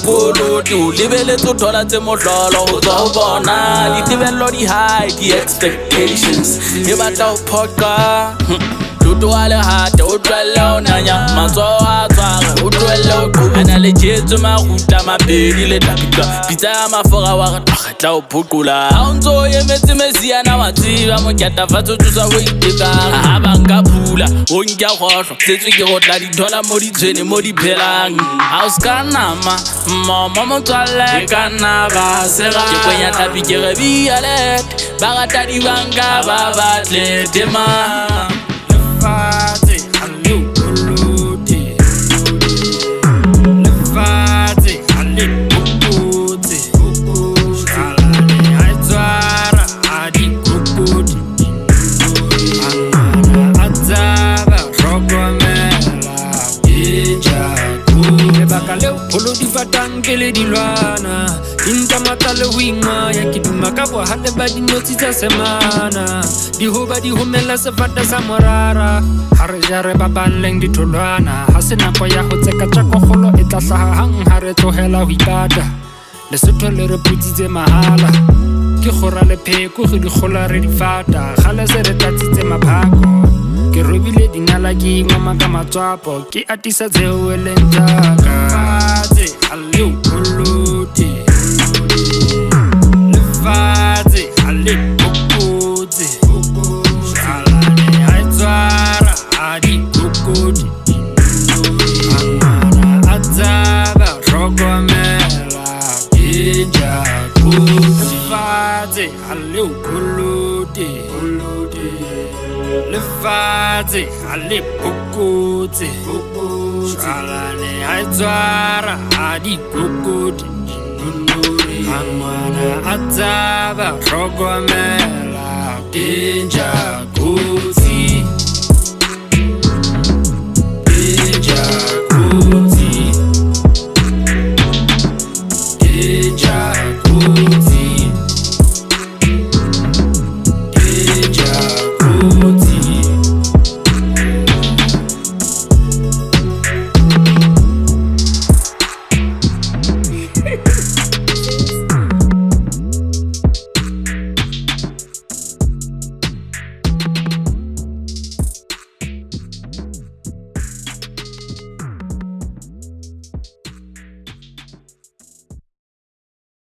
Lukulutu libeletse thola tse mohlolo ho tswa ho bona ditebello di high di expectations e batla ho phoqa Tutu wa lehate o tlohelle ho nanya matsoho a tshwara o tlohelle ho qobana le jetso maruta mabedi le tapitwa pitsa ya mafora wa re tla ho phoqola ha o ntso emetse mesiana wa tseba mokatafatso o thusa ho itekang ha ba nka phula o nka khohlo tsetswe ke go tla di thola mo ditshwene mo di phelang ha o ska nama mama motswalle ka nna ba sera ke kwenya tapi ke re bialet ba rata di banka ba batle tema Kele dilwana inta matale winga ya kiduma ka bo hande ba dinotsi tsa semana di hoba di homela sefata sa morara hare jare ba banleng ditholwana ha se nako ya ho tseka tsa kgolo e tla hlaha hang hare tlohela ho ipata le setho le re putsitse mahala ke khora le pheko go di khola re di fata gale se re tatsitse maphako ke robile dinala ke ngoma ka matswapo ke atisa tseo eleng jaka Allez kuluti lefatshe allez kokoti shalane aitswara adi kokoti angana atsaba hlokomela injaku lefatshe allez kuluti lefatshe allez kokoti shalane aitswara adi kokoti angwana atsaba hlokomela injaku